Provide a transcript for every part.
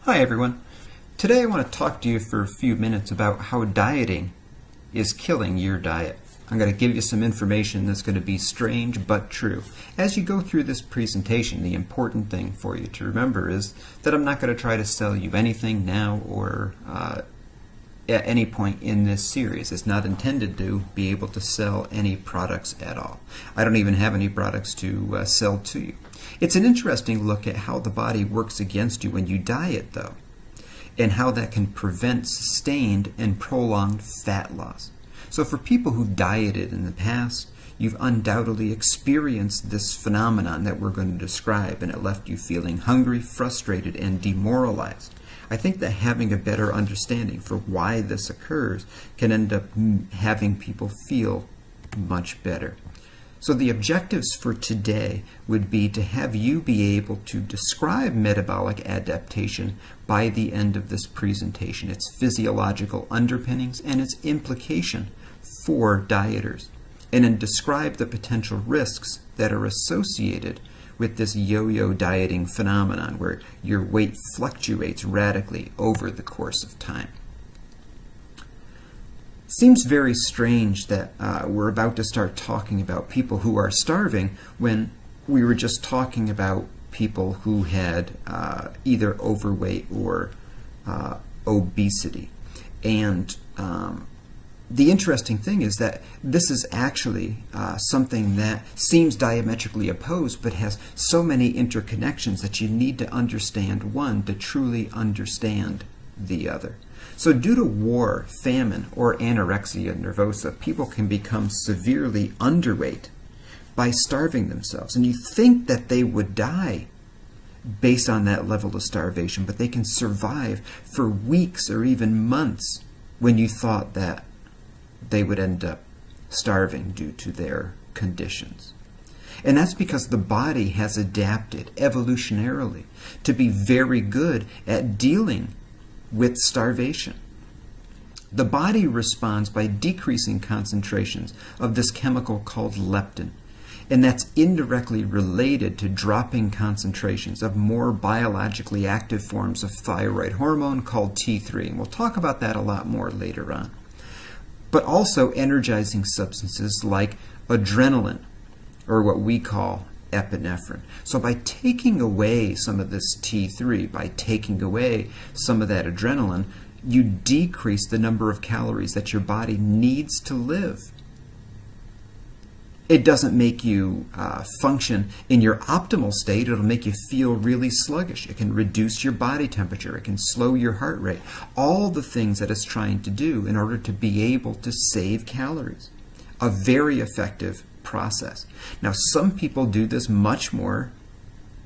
Hi everyone. Today I want to talk to you for a few minutes about how dieting is killing your diet. I'm going to give you some information that's going to be strange but true. As you go through this presentation, the important thing for you to remember is that I'm not going to try to sell you anything now or at any point in this series. It's not intended to be able to sell any products at all. I don't even have any products to sell to you. It's an interesting look at how the body works against you when you diet, though, and how that can prevent sustained and prolonged fat loss. So for people who dieted in the past, you've undoubtedly experienced this phenomenon that we're going to describe, and it left you feeling hungry, frustrated, and demoralized. I think that having a better understanding for why this occurs can end up having people feel much better. So the objectives for today would be to have you be able to describe metabolic adaptation by the end of this presentation, its physiological underpinnings and its implication for dieters, and then describe the potential risks that are associated with this yo-yo dieting phenomenon where your weight fluctuates radically over the course of time. Seems very strange that we're about to start talking about people who are starving when we were just talking about people who had either overweight or obesity. And the interesting thing is that this is actually something that seems diametrically opposed but has so many interconnections that you need to understand one to truly understand the other. So due to war, famine, or anorexia nervosa, people can become severely underweight by starving themselves. And you think that they would die based on that level of starvation, but they can survive for weeks or even months when you thought that they would end up starving due to their conditions. And that's because the body has adapted evolutionarily to be very good at dealing with starvation. The body responds by decreasing concentrations of this chemical called leptin, and that's indirectly related to dropping concentrations of more biologically active forms of thyroid hormone called T3, and we'll talk about that a lot more later on. But also energizing substances like adrenaline, or what we call epinephrine. So by taking away some of this T3, by taking away some of that adrenaline, you decrease the number of calories that your body needs to live. It doesn't make you function in your optimal state. It'll make you feel really sluggish. It can reduce your body temperature. It can slow your heart rate. All the things that it's trying to do in order to be able to save calories. A very effective process. Now, some people do this much more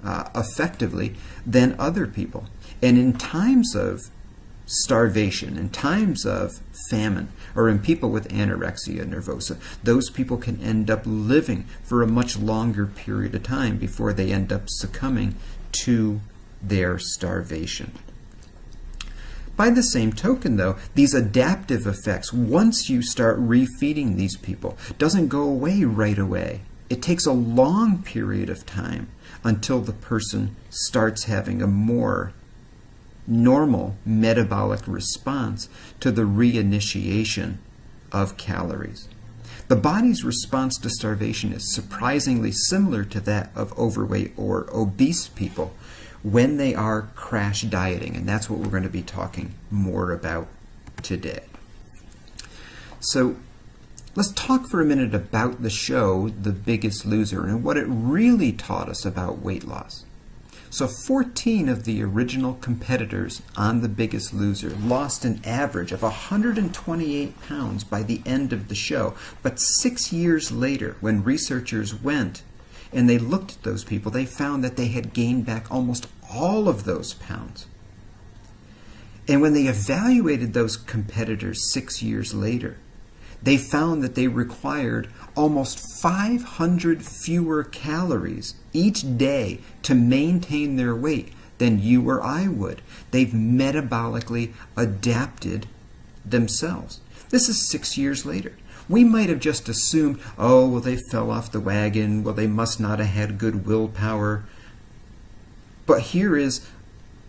effectively than other people. And in times of starvation, in times of famine, or in people with anorexia nervosa, those people can end up living for a much longer period of time before they end up succumbing to their starvation. By the same token, though, these adaptive effects, once you start refeeding these people, doesn't go away right away. It takes a long period of time until the person starts having a more normal metabolic response to the reinitiation of calories. The body's response to starvation is surprisingly similar to that of overweight or obese people when they are crash dieting, and that's what we're going to be talking more about today. So let's talk for a minute about the show The Biggest Loser and what it really taught us about weight loss. So 14 of the original competitors on The Biggest Loser lost an average of 128 pounds by the end of the show, but 6 years later, when researchers went and they looked at those people, they found that they had gained back almost all of those pounds. And when they evaluated those competitors 6 years later, they found that they required almost 500 fewer calories each day to maintain their weight than you or I would. They've metabolically adapted themselves. This is 6 years later. We might have just assumed, oh, well, they fell off the wagon. Well, they must not have had good willpower. But here is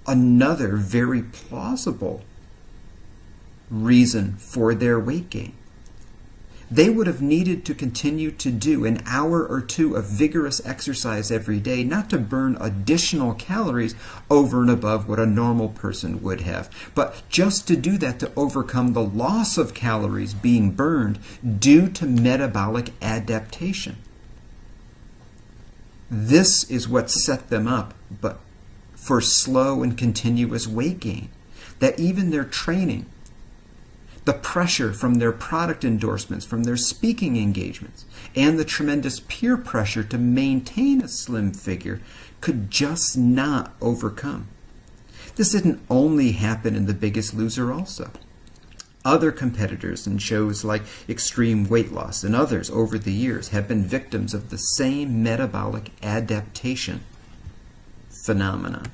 another very plausible reason for their weight gain. They would have needed to continue to do an hour or two of vigorous exercise every day, not to burn additional calories over and above what a normal person would have, but just to do that to overcome the loss of calories being burned due to metabolic adaptation. This is what set them up but for slow and continuous weight gain, that even their training, the pressure from their product endorsements, from their speaking engagements, and the tremendous peer pressure to maintain a slim figure could just not overcome. This didn't only happen in The Biggest Loser also. Other competitors in shows like Extreme Weight Loss and others over the years have been victims of the same metabolic adaptation phenomenon.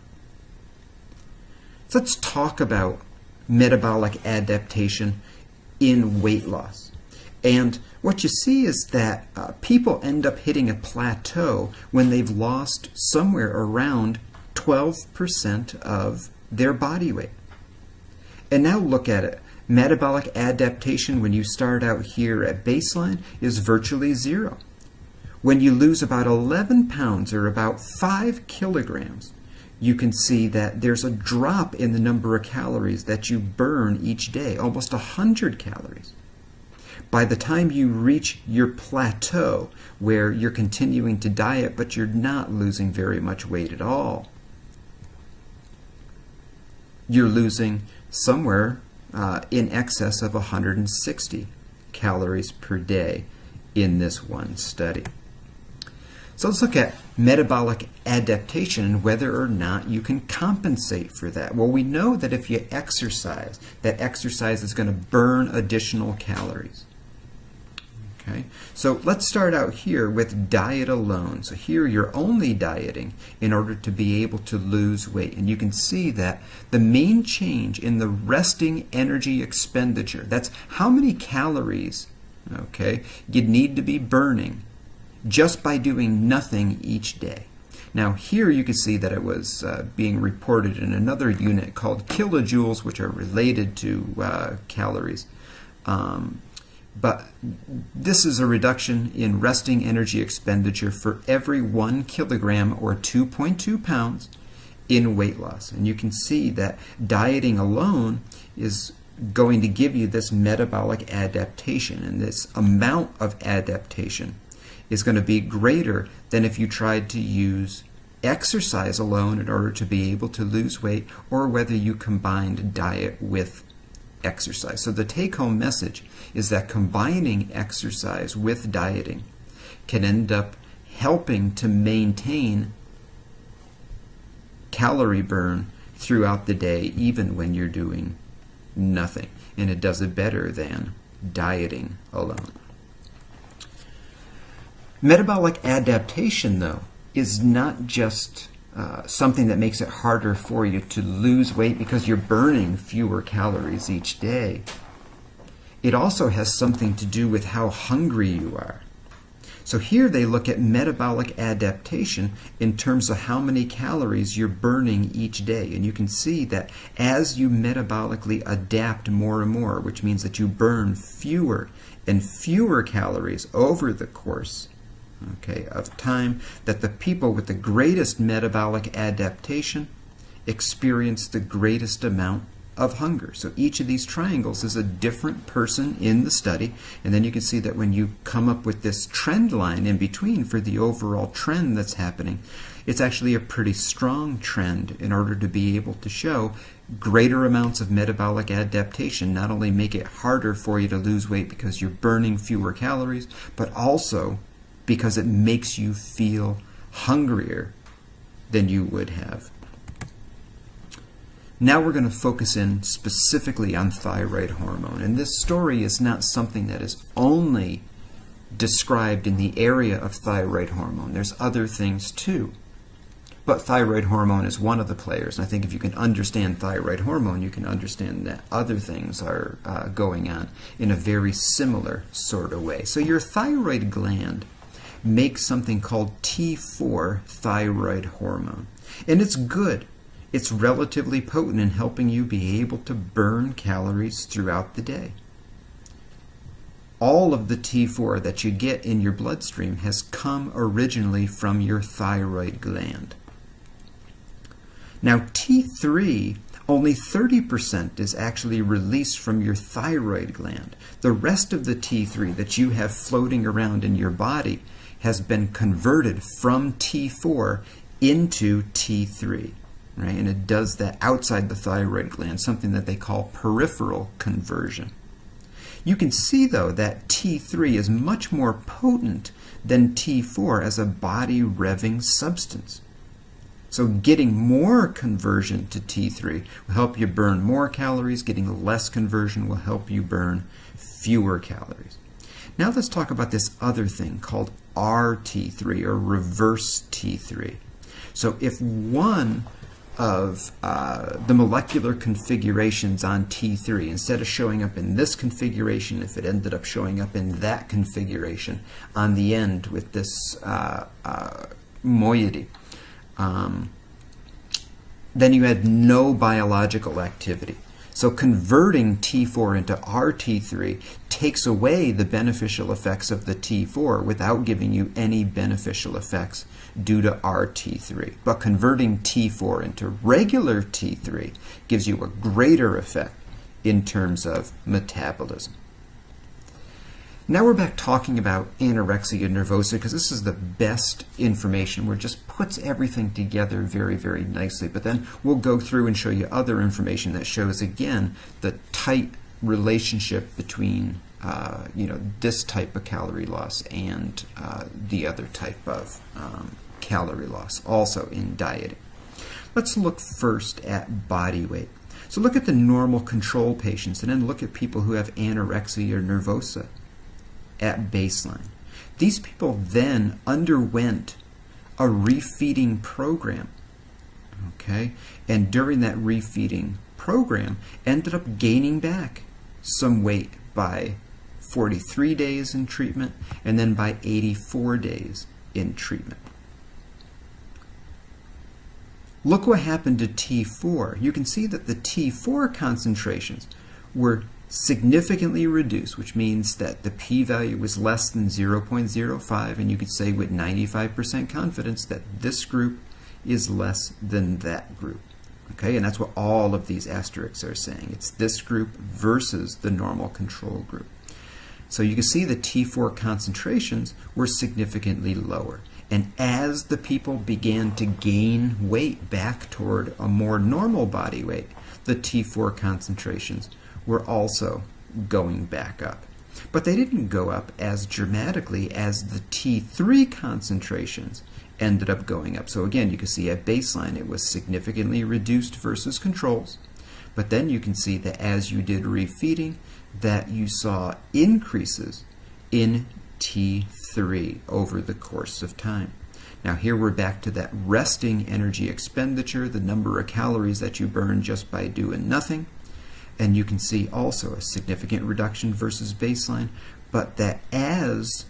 So let's talk about metabolic adaptation in weight loss. And what you see is that people end up hitting a plateau when they've lost somewhere around 12% of their body weight. And now look at it. Metabolic adaptation when you start out here at baseline is virtually zero. When you lose about 11 pounds or about 5 kilograms, you can see that there's a drop in the number of calories that you burn each day, almost 100 calories. By the time you reach your plateau, where you're continuing to diet but you're not losing very much weight at all, you're losing somewhere in excess of 160 calories per day in this one study. So let's look at metabolic adaptation and whether or not you can compensate for that. Well, we know that if you exercise, that exercise is going to burn additional calories. Okay, so let's start out here with diet alone. So here you're only dieting in order to be able to lose weight. And you can see that the main change in the resting energy expenditure, that's how many calories, okay, you'd need to be burning just by doing nothing each day. Now here you can see that it was being reported in another unit called kilojoules, which are related to calories. But this is a reduction in resting energy expenditure for every 1 kilogram or 2.2 pounds in weight loss. And you can see that dieting alone is going to give you this metabolic adaptation, and this amount of adaptation is going to be greater than if you tried to use exercise alone in order to be able to lose weight, or whether you combined diet with exercise. So the take-home message is that combining exercise with dieting can end up helping to maintain calorie burn throughout the day, even when you're doing nothing. And it does it better than dieting alone. Metabolic adaptation, though, is not just something that makes it harder for you to lose weight because you're burning fewer calories each day. It also has something to do with how hungry you are. So here they look at metabolic adaptation in terms of how many calories you're burning each day. And you can see that as you metabolically adapt more and more, which means that you burn fewer and fewer calories over the course of time, that the people with the greatest metabolic adaptation experience the greatest amount of hunger. So each of these triangles is a different person in the study, and then you can see that when you come up with this trend line in between for the overall trend that's happening, it's actually a pretty strong trend in order to be able to show greater amounts of metabolic adaptation not only make it harder for you to lose weight because you're burning fewer calories, but also because it makes you feel hungrier than you would have. Now we're going to focus in specifically on thyroid hormone. And this story is not something that is only described in the area of thyroid hormone. There's other things too. But thyroid hormone is one of the players. And I think if you can understand thyroid hormone, you can understand that other things are going on in a very similar sort of way. So your thyroid gland makes something called T4 thyroid hormone. And it's good. It's relatively potent in helping you be able to burn calories throughout the day. All of the T4 that you get in your bloodstream has come originally from your thyroid gland. Now, T3, only 30% is actually released from your thyroid gland. The rest of the T3 that you have floating around in your body has been converted from T4 into T3, right? And it does that outside the thyroid gland, something that they call peripheral conversion. You can see, though, that T3 is much more potent than T4 as a body revving substance. So getting more conversion to T3 will help you burn more calories. Getting less conversion will help you burn fewer calories. Now let's talk about this other thing called RT3, or reverse T3. So if one of the molecular configurations on T3, instead of showing up in this configuration, if it ended up showing up in that configuration on the end with this moiety, then you had no biological activity. So converting T4 into RT3 takes away the beneficial effects of the T4 without giving you any beneficial effects due to RT3. But converting T4 into regular T3 gives you a greater effect in terms of metabolism. Now we're back talking about anorexia nervosa, because this is the best information where it just puts everything together very, very nicely. But then we'll go through and show you other information that shows, again, the tight relationship between this type of calorie loss and the other type of calorie loss, also in dieting. Let's look first at body weight. So look at the normal control patients, and then look at people who have anorexia nervosa at baseline. These people then underwent a refeeding program, okay? And during that refeeding program, ended up gaining back some weight by 43 days in treatment, and then by 84 days in treatment. Look what happened to T4. You can see that the T4 concentrations were significantly reduced, which means that the p-value was less than 0.05, and you could say with 95% confidence that this group is less than that group. Okay, and that's what all of these asterisks are saying. It's this group versus the normal control group. So you can see the T4 concentrations were significantly lower. And as the people began to gain weight back toward a more normal body weight, the T4 concentrations were also going back up. But they didn't go up as dramatically as the T3 concentrations ended up going up. So again, you can see at baseline it was significantly reduced versus controls. But then you can see that as you did refeeding, that you saw increases in T3 over the course of time. Now here we're back to that resting energy expenditure, the number of calories that you burn just by doing nothing. And you can see also a significant reduction versus baseline, but that as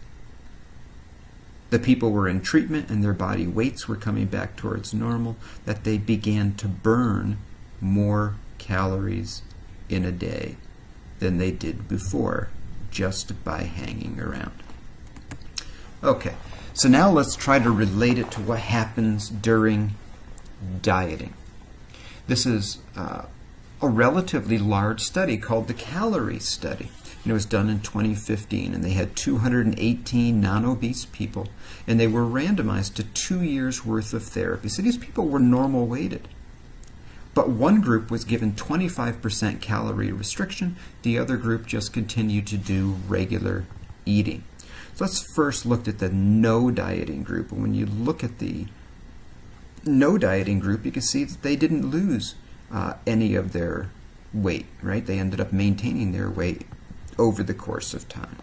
the people were in treatment and their body weights were coming back towards normal, that they began to burn more calories in a day than they did before, just by hanging around. Okay, so now let's try to relate it to what happens during dieting. This is a relatively large study called the Calorie Study. And it was done in 2015, and they had 218 non-obese people, and they were randomized to 2 years' worth of therapy. So these people were normal weighted. But one group was given 25% calorie restriction. The other group just continued to do regular eating. So let's first look at the no dieting group. And when you look at the no dieting group, you can see that they didn't lose any of their weight, right? They ended up maintaining their weight over the course of time.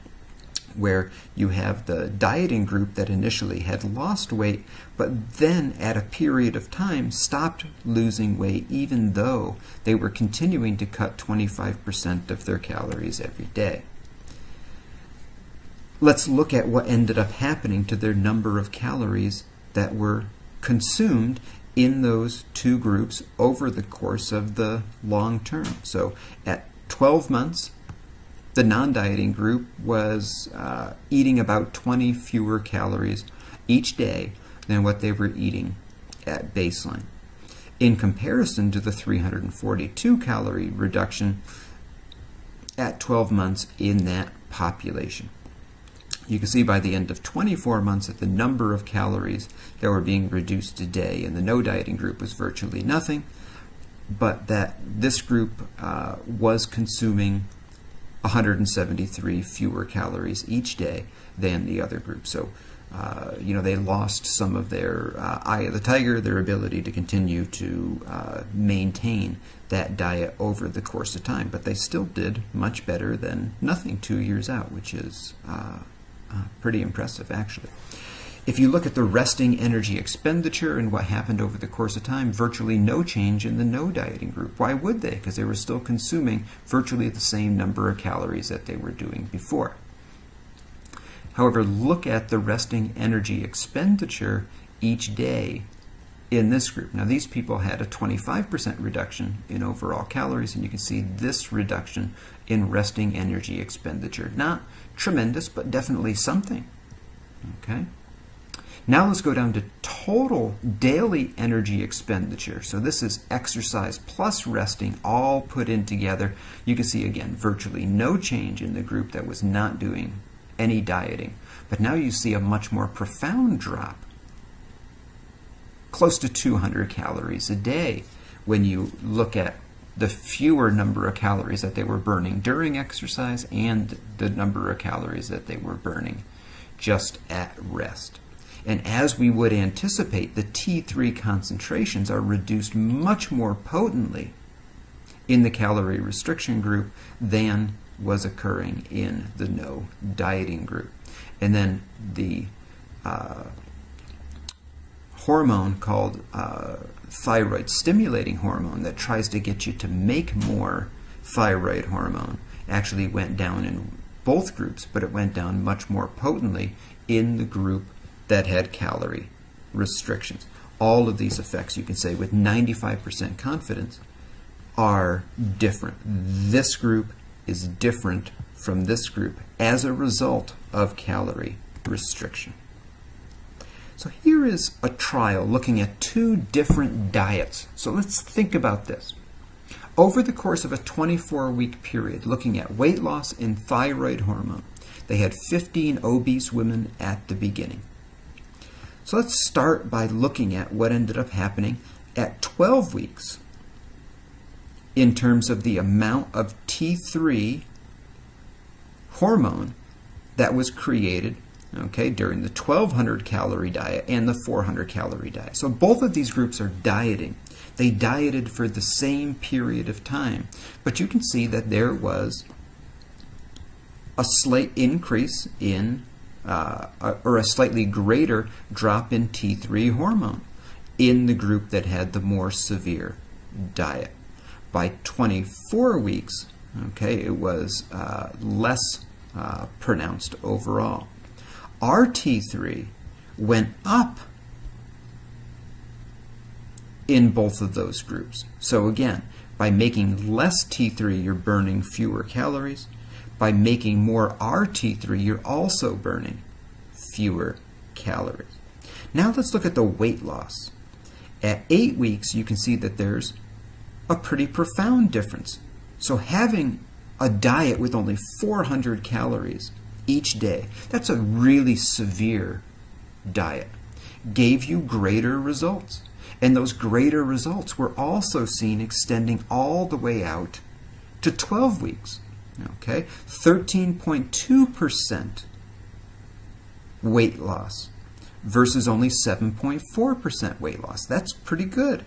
Where you have the dieting group that initially had lost weight, but then at a period of time stopped losing weight, even though they were continuing to cut 25% of their calories every day. Let's look at what ended up happening to their number of calories that were consumed in those two groups over the course of the long term. So at 12 months, the non-dieting group was eating about 20 fewer calories each day than what they were eating at baseline. In comparison to the 342 calorie reduction at 12 months in that population. You can see by the end of 24 months that the number of calories that were being reduced a day in the no dieting group was virtually nothing, but that this group was consuming 173 fewer calories each day than the other group. So, they lost some of their eye of the tiger, their ability to continue to maintain that diet over the course of time. But they still did much better than nothing 2 years out, which is pretty impressive, actually. If you look at the resting energy expenditure and what happened over the course of time, virtually no change in the no dieting group. Why would they? Because they were still consuming virtually the same number of calories that they were doing before. However, look at the resting energy expenditure each day in this group. Now, these people had a 25% reduction in overall calories, and you can see this reduction in resting energy expenditure. Not tremendous, but definitely something. Okay? Now let's go down to total daily energy expenditure. So this is exercise plus resting all put in together. You can see again virtually no change in the group that was not doing any dieting. But now you see a much more profound drop, close to 200 calories a day when you look at the fewer number of calories that they were burning during exercise and the number of calories that they were burning just at rest. And as we would anticipate, the T3 concentrations are reduced much more potently in the calorie restriction group than was occurring in the no dieting group. And then the hormone called thyroid stimulating hormone that tries to get you to make more thyroid hormone actually went down in both groups, but it went down much more potently in the group that had calorie restrictions. All of these effects, you can say with 95% confidence, are different. This group is different from this group as a result of calorie restriction. So here is a trial looking at two different diets. So let's think about this. Over the course of a 24-week period, looking at weight loss and thyroid hormone, they had 15 obese women at the beginning. So let's start by looking at what ended up happening at 12 weeks in terms of the amount of T3 hormone that was created, okay, during the 1200 calorie diet and the 400 calorie diet. So both of these groups are dieting. They dieted for the same period of time. But you can see that there was a slight increase in or a slightly greater drop in T3 hormone in the group that had the more severe diet. By 24 weeks, okay, it was less pronounced overall. Our T3 went up in both of those groups. So again, by making less T3, you're burning fewer calories. By making more RT3, you're also burning fewer calories. Now let's look at the weight loss. At 8 weeks, you can see that there's a pretty profound difference. So having a diet with only 400 calories each day, that's a really severe diet, gave you greater results. And those greater results were also seen extending all the way out to 12 weeks. Okay, 13.2% weight loss versus only 7.4% weight loss. That's pretty good.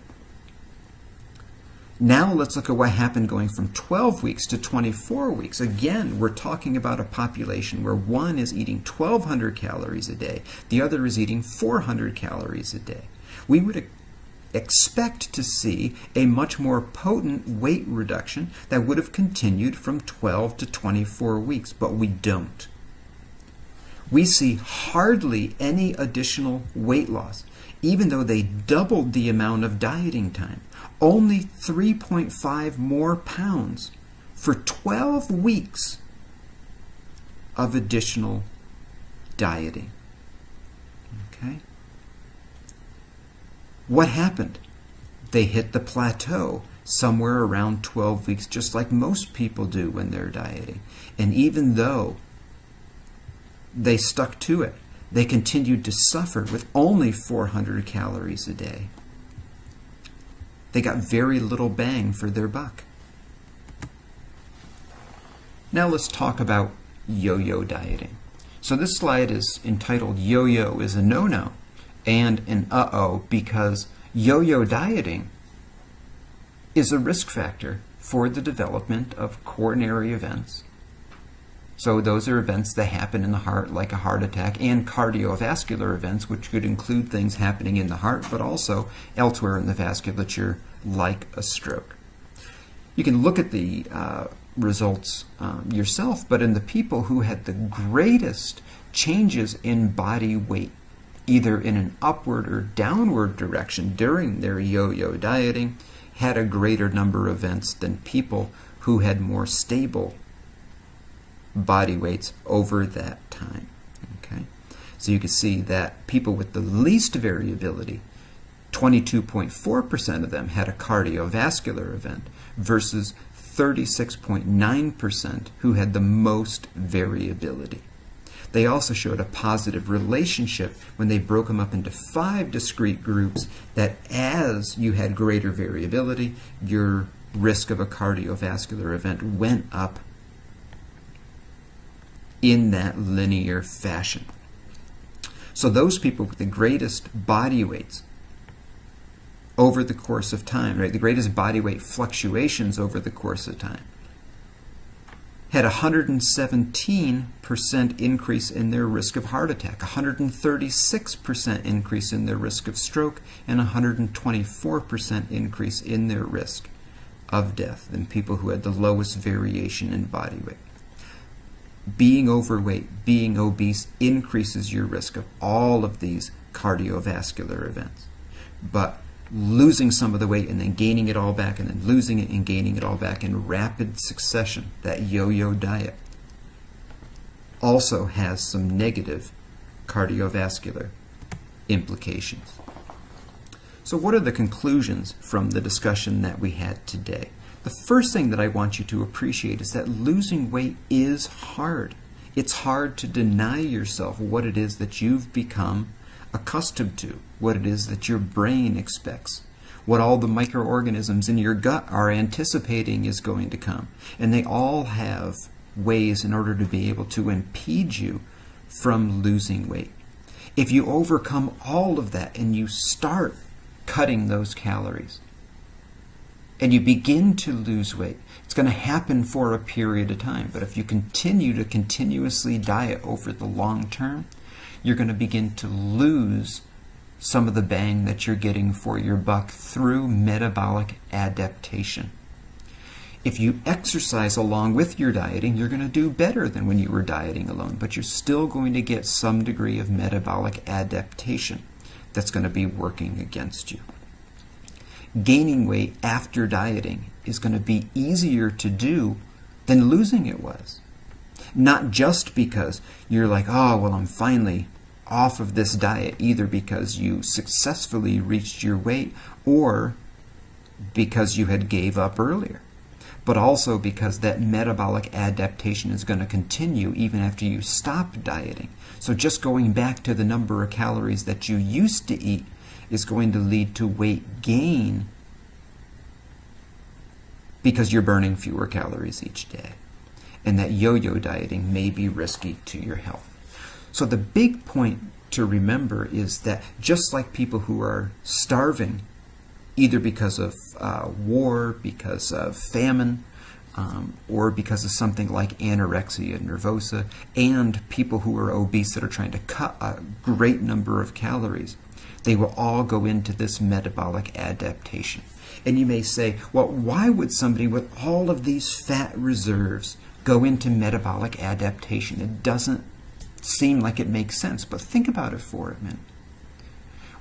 Now let's look at what happened going from 12 weeks to 24 weeks. Again, we're talking about a population where one is eating 1,200 calories a day, the other is eating 400 calories a day. We would expect to see a much more potent weight reduction that would have continued from 12 to 24 weeks, but we don't. We see hardly any additional weight loss even though they doubled the amount of dieting time. Only 3.5 more pounds for 12 weeks of additional dieting. Okay? What happened? They hit the plateau somewhere around 12 weeks, just like most people do when they're dieting. And even though they stuck to it, they continued to suffer with only 400 calories a day. They got very little bang for their buck. Now let's talk about yo-yo dieting. So this slide is entitled Yo-Yo is a No-No and an Uh-Oh, because yo-yo dieting is a risk factor for the development of coronary events. So those are events that happen in the heart, like a heart attack, and cardiovascular events, which could include things happening in the heart, but also elsewhere in the vasculature, like a stroke. You can look at the results yourself, but in the people who had the greatest changes in body weight, either in an upward or downward direction during their yo-yo dieting, had a greater number of events than people who had more stable body weights over that time. Okay? So you can see that people with the least variability, 22.4% of them had a cardiovascular event versus 36.9% who had the most variability. They also showed a positive relationship when they broke them up into 5 discrete groups, that as you had greater variability, your risk of a cardiovascular event went up in that linear fashion. So those people with the greatest body weights over the course of time, right, the greatest body weight fluctuations over the course of time, had a 117% increase in their risk of heart attack, 136% increase in their risk of stroke, and 124% increase in their risk of death than people who had the lowest variation in body weight. Being overweight, being obese, increases your risk of all of these cardiovascular events. But losing some of the weight and then gaining it all back and then losing it and gaining it all back in rapid succession, that yo-yo diet, also has some negative cardiovascular implications. So what are the conclusions from the discussion that we had today? The first thing that I want you to appreciate is that losing weight is hard. It's hard to deny yourself what it is that you've become accustomed to, what it is that your brain expects, what all the microorganisms in your gut are anticipating is going to come. And they all have ways in order to be able to impede you from losing weight. If you overcome all of that and you start cutting those calories, and you begin to lose weight, it's going to happen for a period of time. But if you continue to continuously diet over the long term, you're going to begin to lose some of the bang that you're getting for your buck through metabolic adaptation. If you exercise along with your dieting, you're going to do better than when you were dieting alone, but you're still going to get some degree of metabolic adaptation that's going to be working against you. Gaining weight after dieting is going to be easier to do than losing it was. Not just because you're like, oh, well, I'm finally off of this diet, either because you successfully reached your weight or because you had gave up earlier, but also because that metabolic adaptation is going to continue even after you stop dieting. So just going back to the number of calories that you used to eat is going to lead to weight gain because you're burning fewer calories each day. And that yo-yo dieting may be risky to your health. So the big point to remember is that just like people who are starving, either because of war, because of famine, or because of something like anorexia nervosa, and people who are obese that are trying to cut a great number of calories, they will all go into this metabolic adaptation. And you may say, well, why would somebody with all of these fat reserves go into metabolic adaptation? It doesn't seem like it makes sense, but think about it for a minute.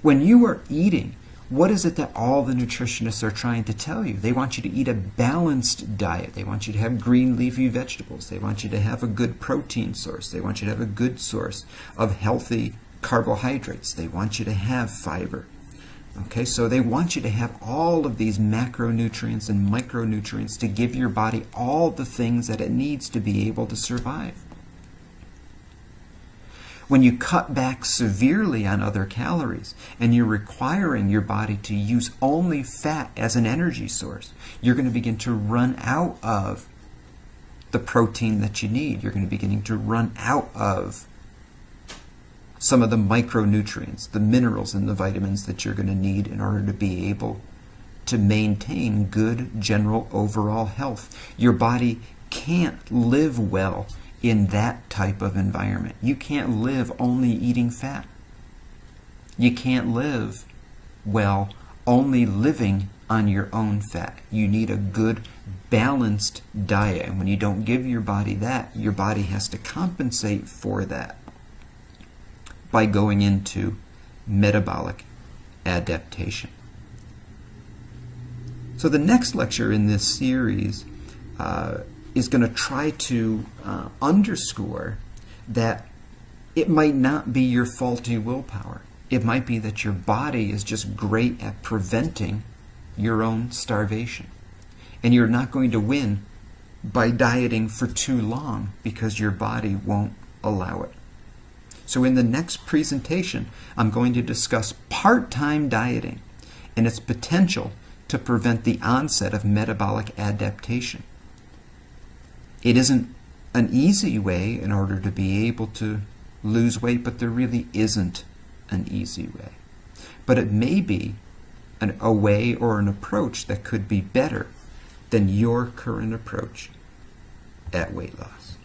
When you are eating, what is it that all the nutritionists are trying to tell you? They want you to eat a balanced diet. They want you to have green leafy vegetables. They want you to have a good protein source. They want you to have a good source of healthy carbohydrates. They want you to have fiber. Okay, so they want you to have all of these macronutrients and micronutrients to give your body all the things that it needs to be able to survive. When you cut back severely on other calories and you're requiring your body to use only fat as an energy source, you're going to begin to run out of the protein that you need. You're going to be beginning to run out of some of the micronutrients, the minerals and the vitamins that you're going to need in order to be able to maintain good general overall health. Your body can't live well in that type of environment. You can't live only eating fat. You can't live well only living on your own fat. You need a good balanced diet, and when you don't give your body that, your body has to compensate for that by going into metabolic adaptation. So the next lecture in this series is going to try to underscore that it might not be your faulty willpower. It might be that your body is just great at preventing your own starvation. And you're not going to win by dieting for too long because your body won't allow it. So in the next presentation, I'm going to discuss part-time dieting and its potential to prevent the onset of metabolic adaptation. It isn't an easy way in order to be able to lose weight, but there really isn't an easy way. But it may be a way or an approach that could be better than your current approach at weight loss.